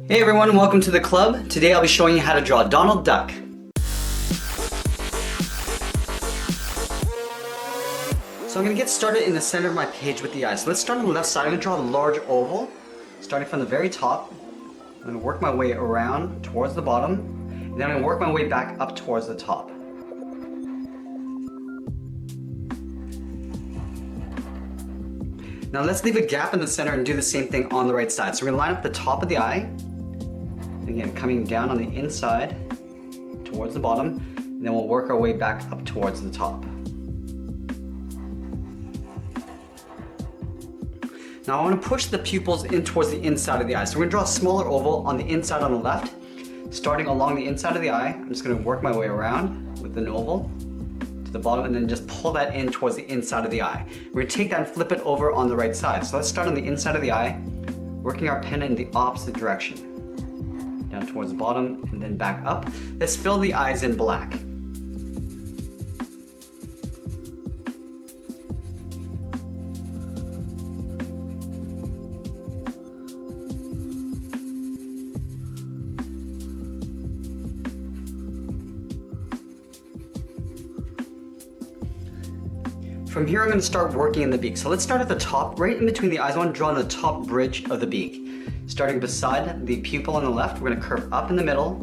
Hey everyone, welcome to the club. Today I'll be showing you how to draw Donald Duck. So I'm going to get started in the center of my page with the eyes. So let's start on the left side. I'm going to draw a large oval, starting from the very top. I'm going to work my way around towards the bottom, and then I'm going to work my way back up towards the top. Now let's leave a gap in the center and do the same thing on the right side. So we're going to line up the top of the eye. Again, coming down on the inside towards the bottom, and then we'll work our way back up towards the top. Now I want to push the pupils in towards the inside of the eye. So we're going to draw a smaller oval on the inside on the left, starting along the inside of the eye. I'm just going to work my way around with an oval to the bottom and then just pull that in towards the inside of the eye. We're going to take that and flip it over on the right side. So let's start on the inside of the eye, working our pen in the opposite direction. Down towards the bottom and then back up. Let's fill the eyes in black. From here I'm going to start working in the beak. So let's start at the top, right in between the eyes. I want to draw the top bridge of the beak. Starting beside the pupil on the left, we're going to curve up in the middle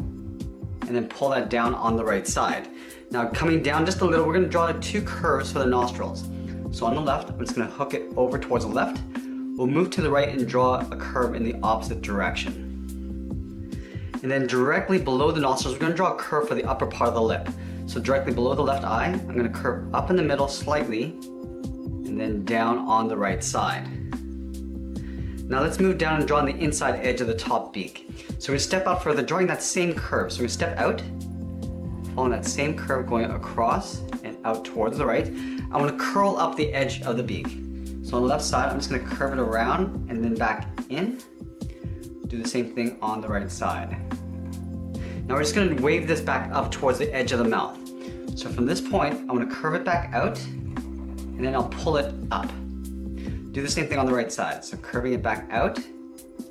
and then pull that down on the right side. Now coming down just a little, we're going to draw two curves for the nostrils. So on the left, I'm just going to hook it over towards the left. We'll move to the right and draw a curve in the opposite direction. And then directly below the nostrils, we're going to draw a curve for the upper part of the lip. So directly below the left eye, I'm going to curve up in the middle slightly and then down on the right side. Now let's move down and draw on the inside edge of the top beak. So we're going to step out further, drawing that same curve. So we're going to step out, following that same curve going across and out towards the right. I want to curl up the edge of the beak. So on the left side, I'm just going to curve it around and then back in. Do the same thing on the right side. Now we're just going to wave this back up towards the edge of the mouth. So from this point, I want to curve it back out and then I'll pull it up. Do the same thing on the right side. So curving it back out,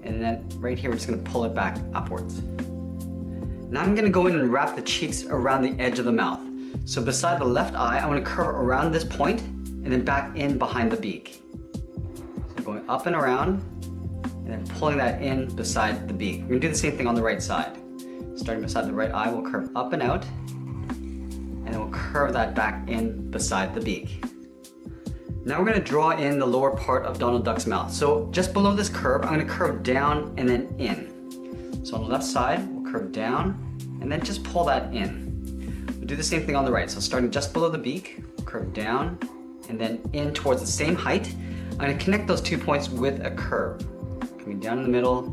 and then right here we're just going to pull it back upwards. Now I'm going to go in and wrap the cheeks around the edge of the mouth. So beside the left eye, I want to curve around this point and then back in behind the beak. So going up and around and then pulling that in beside the beak. We're going to do the same thing on the right side. Starting beside the right eye, we'll curve up and out, and then we'll curve that back in beside the beak. Now we're going to draw in the lower part of Donald Duck's mouth. So just below this curve, I'm going to curve down and then in. So on the left side, we'll curve down and then just pull that in. We'll do the same thing on the right. So starting just below the beak, we'll curve down and then in towards the same height. I'm going to connect those 2 points with a curve. Coming down in the middle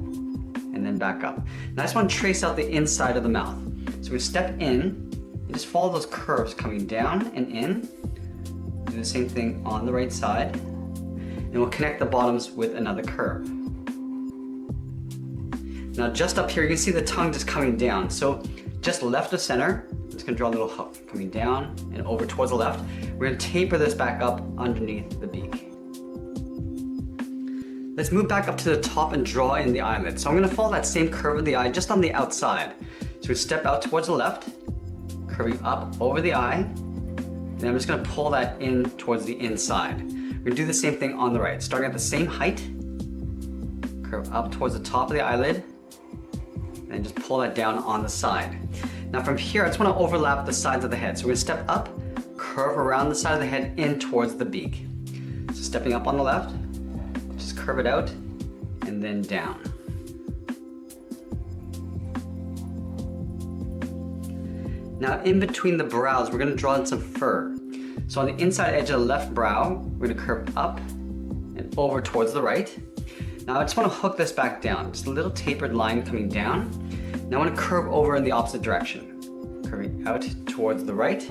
and then back up. Now I just want to trace out the inside of the mouth. So we step in and just follow those curves coming down and in. Do the same thing on the right side, and we'll connect the bottoms with another curve. Now just up here, you can see the tongue just coming down. So just left of center, I'm just going to draw a little hook coming down and over towards the left. We're going to taper this back up underneath the beak. Let's move back up to the top and draw in the eyelid. So I'm going to follow that same curve of the eye just on the outside. So we step out towards the left, curving up over the eye. And I'm just going to pull that in towards the inside. We're going to do the same thing on the right. Starting at the same height, curve up towards the top of the eyelid, and then just pull that down on the side. Now from here, I just want to overlap the sides of the head. So we're going to step up, curve around the side of the head in towards the beak. So stepping up on the left, just curve it out, and then down. Now in between the brows, we're going to draw in some fur. So on the inside edge of the left brow, we're going to curve up and over towards the right. Now I just want to hook this back down, just a little tapered line coming down. Now I want to curve over in the opposite direction, curving out towards the right.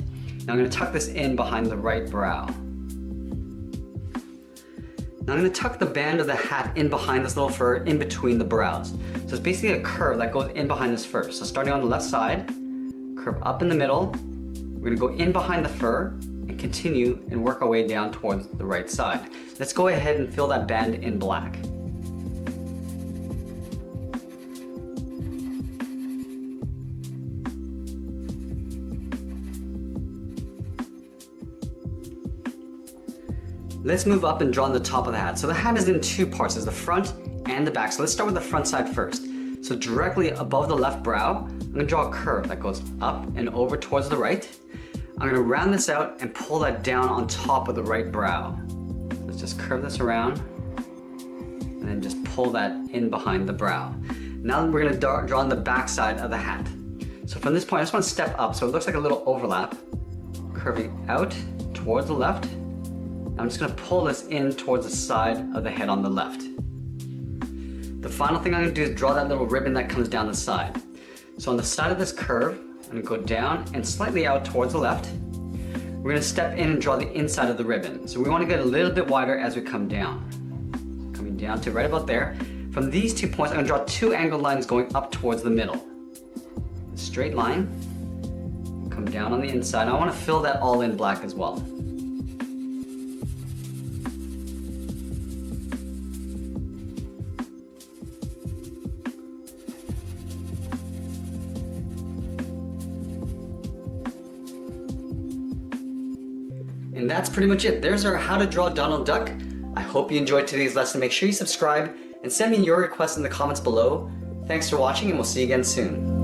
Now I'm going to tuck this in behind the right brow. Now I'm going to tuck the band of the hat in behind this little fur in between the brows. So it's basically a curve that goes in behind this fur. So starting on the left side, curve up in the middle, we're going to go in behind the fur and continue and work our way down towards the right side. Let's go ahead and fill that band in black. Let's move up and draw on the top of the hat. So the hat is in two parts, there's the front and the back. So let's start with the front side first. So directly above the left brow, I'm gonna draw a curve that goes up and over towards the right. I'm gonna round this out and pull that down on top of the right brow. Let's just curve this around and then just pull that in behind the brow. Now we're gonna draw on the back side of the hat. So from this point, I just wanna step up so it looks like a little overlap, curving out towards the left. I'm just gonna pull this in towards the side of the head on the left. The final thing I'm gonna do is draw that little ribbon that comes down the side. So on the side of this curve, I'm gonna go down and slightly out towards the left. We're gonna step in and draw the inside of the ribbon. So we wanna get a little bit wider as we come down. Coming down to right about there. From these 2 points, I'm gonna draw 2 angled lines going up towards the middle. A straight line, come down on the inside. I wanna fill that all in black as well. And that's pretty much it. There's our how to draw Donald Duck. I hope you enjoyed today's lesson. Make sure you subscribe and send me your requests in the comments below. Thanks for watching and we'll see you again soon.